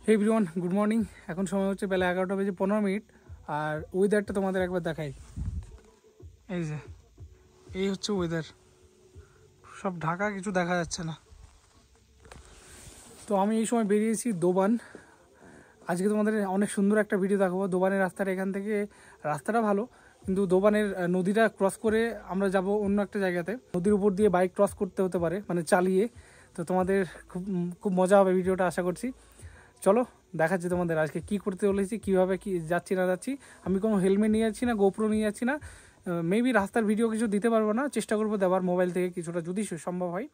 হে everyone, good morning. এখন সময় হচ্ছে বেলা 11টা বেজে 15 মিনিট। আর ওয়েদারটা তোমাদের একবার দেখাই। এই যে এই হচ্ছে ওয়েদার, সব ঢাকা, কিছু দেখা যাচ্ছে না। তো আমি এই সময় বেরিয়েছি দোবান। আজকে তোমাদের অনেক সুন্দর একটা ভিডিও দেখাবো। দোবানের রাস্তাটা, এখান থেকে রাস্তাটা ভালো, কিন্তু দোবানের নদীটা ক্রস করে আমরা যাব অন্য একটা জায়গাতে। নদীর উপর দিয়ে বাইক ক্রস করতে হতে পারে, মানে চালিয়ে। তো তোমাদের খুব মজা হবে ভিডিওটা, আশা করছি। চলো দেখাচ্ছি তোমাদের আজকে কি করতে চলেছি, কীভাবে কি যাচ্ছি না যাচ্ছি। আমি কোনো হেলমেট নিয়ে যাচ্ছি না, গোপ্রো নিয়ে যাচ্ছি না। মেবি রাস্তার ভিডিও কিছু দিতে পারবো না, চেষ্টা করবো দেওয়ার মোবাইল থেকে কিছুটা, যদি সম্ভব হয়।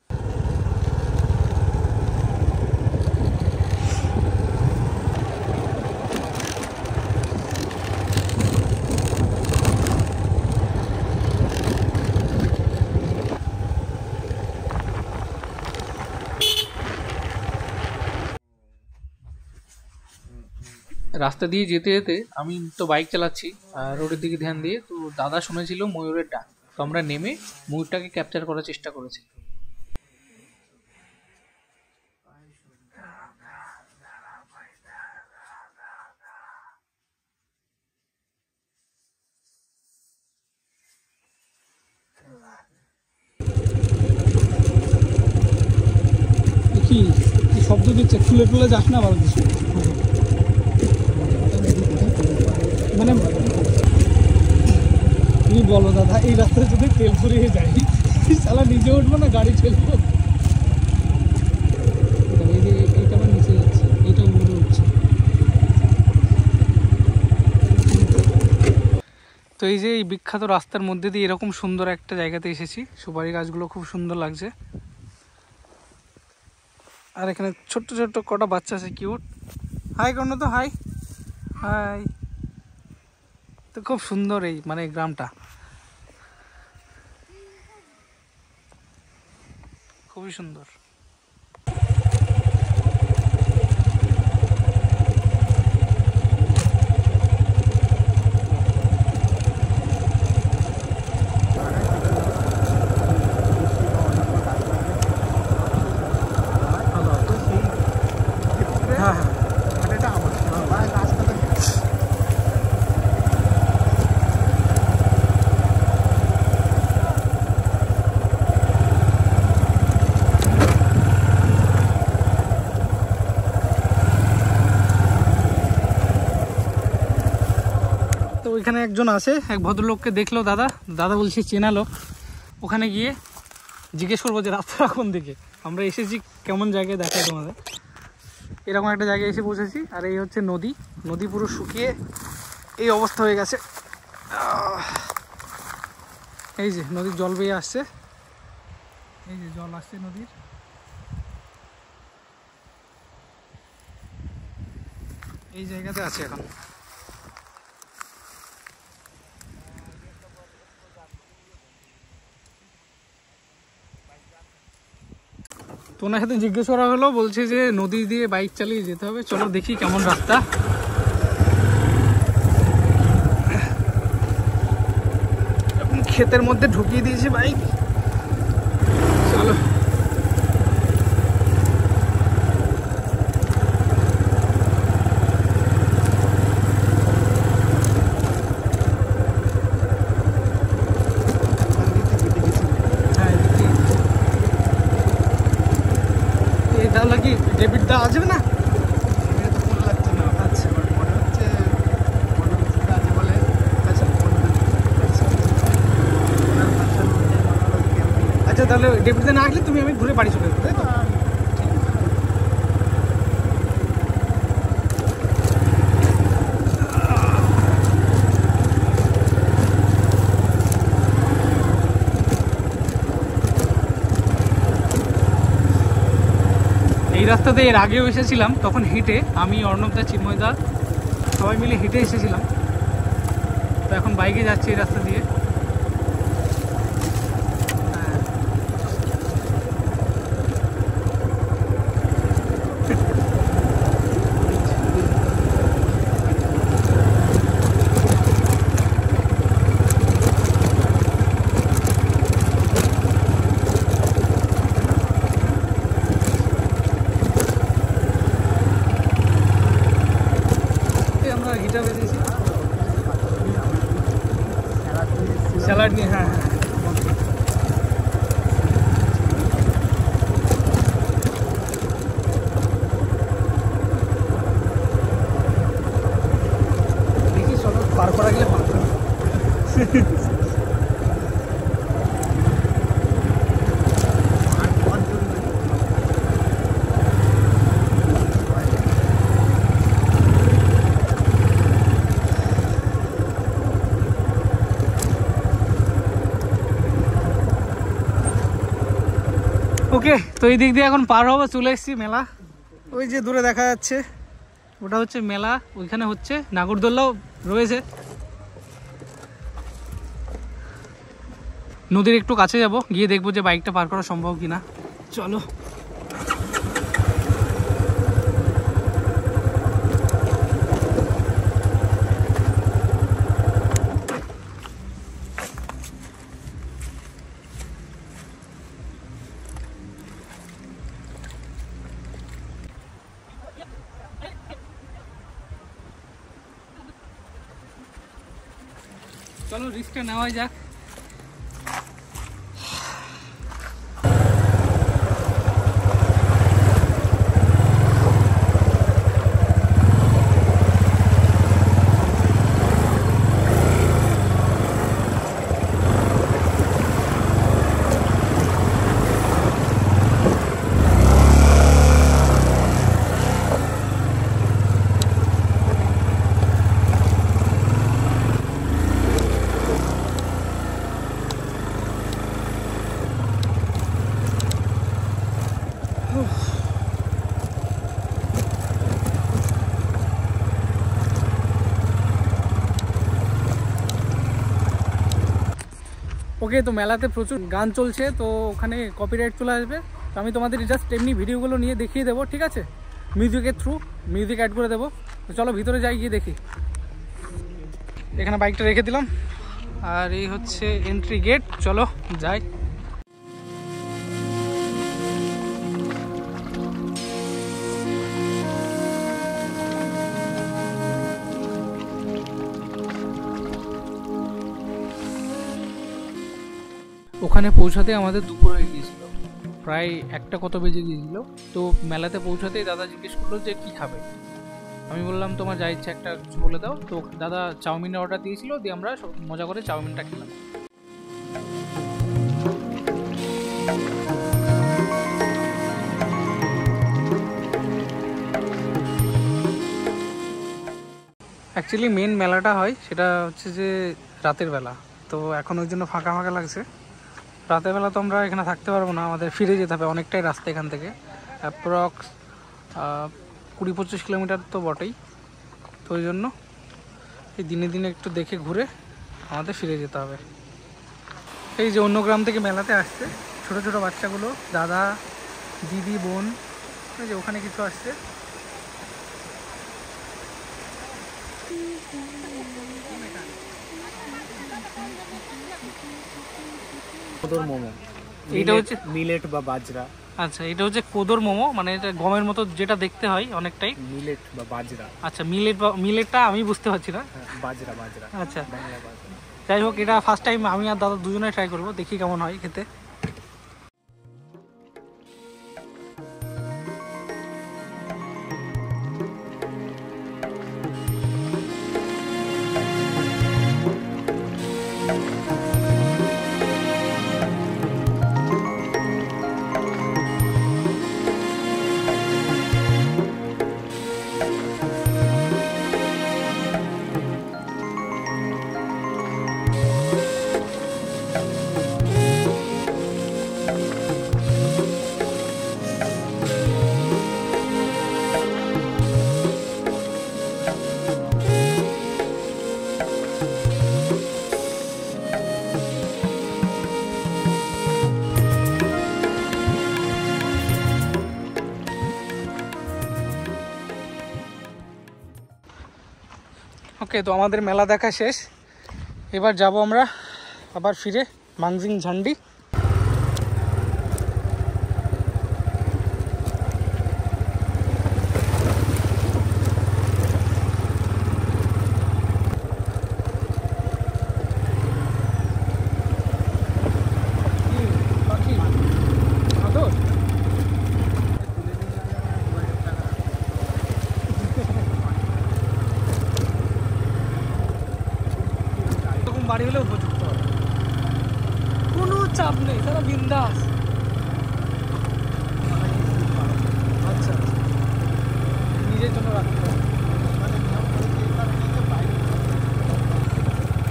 রাস্তা দিয়ে যেতে যেতে আমি তো বাইক চালাচ্ছি আর রোডের দিকে ধ্যান দিয়ে, তো দাদা শুনেছিল ময়ূরের ডাক। তো আমরা নেমে ময়ূরটাকে ক্যাপচার করার চেষ্টা করেছি। কি শব্দ দিচ্ছে, ফুলে ফুলে যাস না ভালো কিছু। মানে তুমি বলো দাদা, এই রাস্তায় যদি তেল ফুরিয়ে যাই, সালা নিজে উঠবো না গাড়ি ঠেলবো। এই যে এইটা আবার নিচে যাচ্ছে, এইটা উপরে উঠছে। তো এই যে এই বিখ্যাত রাস্তার মধ্যে দিয়ে এরকম সুন্দর একটা জায়গাতে এসেছি। সুপারি গাছগুলো খুব সুন্দর লাগছে। আর এখানে ছোট্ট ছোট্ট কটা বাচ্চা আছে, কিউট। হাই করো তো, হাই হাই। তো খুব সুন্দর এই মানে গ্রামটা, খুবই সুন্দর। হ্যাঁ হ্যাঁ, তো ওইখানে একজন আছে, এক ভদ্রলোককে দেখলো দাদা, দাদা বলছে চেনা লোক। ওখানে গিয়ে জিজ্ঞেস করবো যে রাস্তা কোন দিকে, আমরা এসেছি কেমন জায়গায় দেখায় তোমাদের। এরকম একটা জায়গায় এসে পৌঁছেছি। আর এই হচ্ছে নদী, নদী পুরো শুকিয়ে এই অবস্থা হয়ে গেছে। এই যে নদীর জল বেয়ে আসছে, এই যে জল আসছে নদীর। এই জায়গাতে আছে এখন। তো ওনার সাথে জিজ্ঞেস করা হলো, বলছে যে নদী দিয়ে বাইক চালিয়ে যেতে হবে। চলো দেখি কেমন রাস্তা। ক্ষেতের মধ্যে ঢুকিয়ে দিয়েছে বাইক। চলো তাহলে কি ডেবিট দেওয়া যাবে না? আচ্ছা আচ্ছা, তাহলে ডেবিটে না আসলে তুমি আমি ঘুরে বাড়ি চলে যাবো, তাই তো? এই রাস্তাতে এর আগেও এসেছিলাম, তখন হেঁটে, আমি, অর্ণবদা, চিন্ময়দা সবাই মিলে হেঁটে এসেছিলাম। তো এখন বাইকে যাচ্ছি এই রাস্তা দিয়ে। এইটা বেরিয়েছি স্যালাড নিয়ে। হ্যাঁ হ্যাঁ দেখি চলো পার করা গেলে পার করা। ওকে, তো এই দিক দিয়ে এখন পার হবো, চলে এসেছি মেলা। ওই যে দূরে দেখা যাচ্ছে ওটা হচ্ছে মেলা, ওইখানে হচ্ছে নাগরদোল্লাও রয়েছে। নদীর একটু কাছে যাব, গিয়ে দেখবো যে বাইকটা পার করা সম্ভব কিনা। চলো। চলো রিস্কটা নেওয়াই যাক। ওকে, তো মেলাতে প্রচুর গান চলছে, তো ওখানে কপিরাইট চলে আসবে। তো আমি তোমাদের জাস্ট এমনি ভিডিওগুলো নিয়ে দেখিয়ে দেবো, ঠিক আছে? মিউজিকের থ্রু মিউজিক অ্যাড করে দেবো। তো চলো ভিতরে যাই, গিয়ে দেখি। এখানে বাইকটা রেখে দিলাম, আর এই হচ্ছে এন্ট্রি গেট। চলো যাই। ওখানে পৌঁছাতে আমাদের দুপুর হয়ে গিয়েছিল, প্রায় একটা কত বেজে গিয়েছিল। তো মেলাতে পৌঁছাতেই দাদা জিজ্ঞেস করলো যে কী খাবে। আমি বললাম তোমার যা ইচ্ছা একটা কিছু বলে দাও। তো দাদা চাউমিনের অর্ডার দিয়েছিল, দিয়ে আমরা সব মজা করে চাউমিনটা খেলাম। অ্যাকচুয়ালি মেন মেলাটা হয় সেটা হচ্ছে যে রাতের বেলা, তো এখন ওই জন্য ফাঁকা ফাঁকা লাগছে। রাতের বেলা তো আমরা এখানে থাকতে পারবো না, আমাদের ফিরে যেতে হবে, অনেকটাই রাস্তা এখান থেকে, অ্যাপ্রক্স 20-25 কিলোমিটার তো বটেই। তো ওই জন্য এই দিনে দিনে একটু দেখে ঘুরে আমাদের ফিরে যেতে হবে। এই যে অন্য গ্রাম থেকে মেলাতে আসছে ছোট ছোট বাচ্চাগুলো, দাদা দিদি বোন, ওই যে ওখানে কিছু আসছে। কোদর মোমো, এইটা হচ্ছে মিলেট বা বাজরা। আচ্ছা, এটা হচ্ছে কোদর মোমো, মানে এটা গমের মতো যেটা দেখতে হয় অনেকটাই। মিলেট বা বাজরা। আচ্ছা, মিলেটটা আমি বুঝতে পারছি না। বাজরা বাজরা, আচ্ছা বাংলা বাজরা। যাই হোক, এটা ফার্স্ট টাইম আমি আর দাদা দুজনে ট্রাই করবো, দেখি কেমন হয় খেতে। ওকে, তো আমাদের মেলা দেখা শেষ, এবার যাব আমরা আবার ফিরে মাংজিং ঝান্ডি। বাড়ি হলে উপযুক্ত হবে, কোনো চাপ নেই, তারা বিন্দাস। আচ্ছা, নিজের জন্য রাখতে হবে,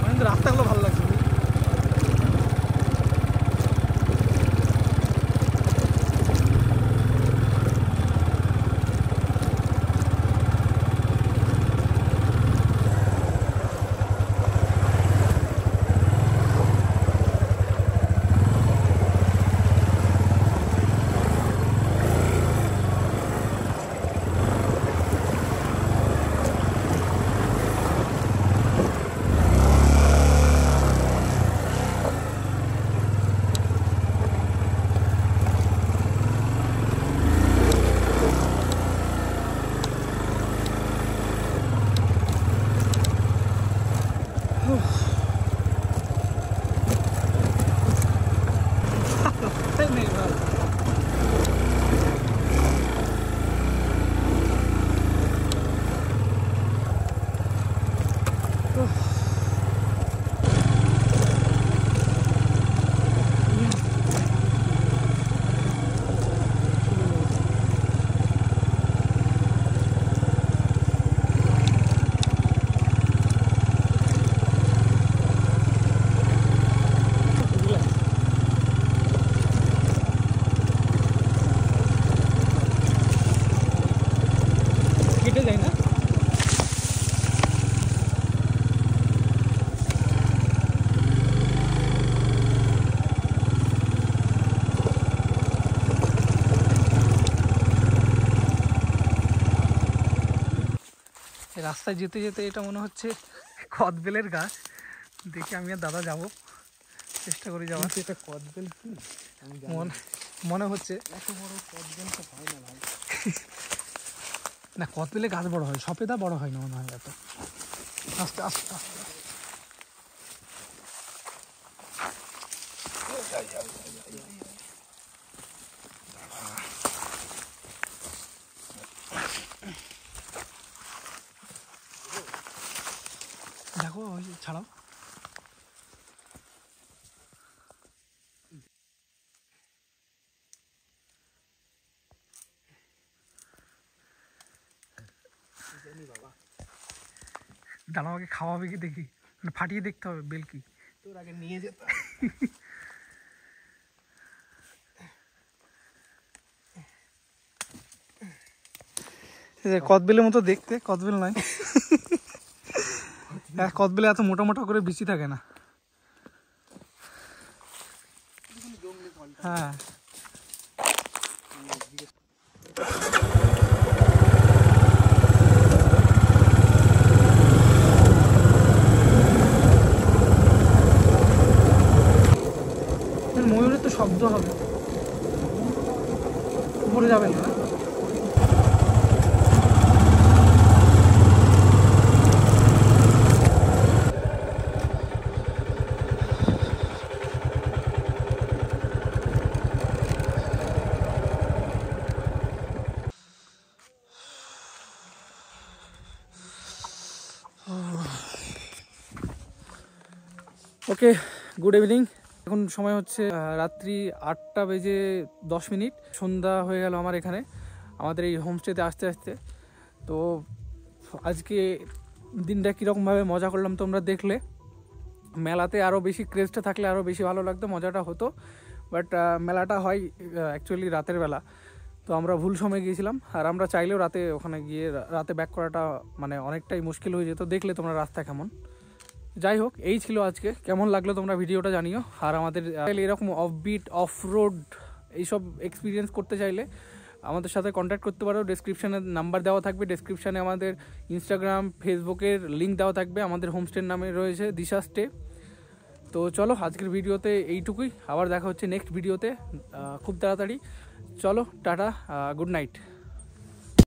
মানে রাস্তাগুলো ভালো লাগছে। কেটে যায় না? রাস্তায় যেতে যেতে এটা মনে হচ্ছে কদবেলের গাছ। দেখি আমি আর দাদা যাব, চেষ্টা করি যাওয়ার। এটা কদবেল কি মনে হচ্ছে এত বড় কদবেল তো হয় না ভাই। না, কদবেলে গাছ বড় হয়, সফেদা বড় হয় না মনে হয় এত। আস্তে আস্তে আস্তে দেখো, ওই ছাড়াও। দাঁড়া, আমাকে খাওয়াবে কি দেখি, মানে ফাটিয়ে দেখতে হবে বেল কি। তোর আগে নিয়ে যেত। কদবেলের মতো দেখতে, কদবেল নয়। কদবেলে এত মোটা মোটা করে বিচি থাকে না। হ্যাঁ, ময়ূরের তো শব্দ হবে, উপরে যাবেন না। ওকে, গুড ইভিনিং। এখন সময় হচ্ছে রাত্রি 8:10। সন্ধ্যা হয়ে গেল আমার এখানে, আমাদের এই হোমস্টেতে আসতে আসতে। তো আজকে দিনটা কীরকমভাবে মজা করলাম তোমরা দেখলে। মেলাতে আরও বেশি ক্রেজটা থাকলে আরও বেশি ভালো লাগতো, মজাটা হতো। বাট মেলাটা হয় অ্যাকচুয়ালি রাতের বেলা, তো আমরা ভুল সময় গিয়েছিলাম। আর আমরা চাইলেও রাতে ওখানে গিয়ে রাতে ব্যাক করাটা মানে অনেকটাই মুশকিল হয়ে যেত। দেখলে তোমরা রাস্তা কেমন। যাই হোক, এই ছিল আজকে। কেমন লাগলো তোমরা ভিডিওটা জানিও। আর আমাদের এরকম অফবিট অফ রোড এইসব এক্সপিরিয়েন্স করতে চাইলে আমাদের সাথে কন্ট্যাক্ট করতে পারো। ডেসক্রিপশানে নাম্বার দেওয়া থাকবে, ডেসক্রিপশানে আমাদের ইনস্টাগ্রাম ফেসবুকের লিঙ্ক দেওয়া থাকবে। আমাদের হোমস্টের নামে রয়েছে দিশা স্টে। তো চলো, আজকের ভিডিওতে এইটুকুই। আবার দেখা হচ্ছে নেক্সট ভিডিওতে খুব তাড়াতাড়ি। চলো, টাটা, গুড নাইট।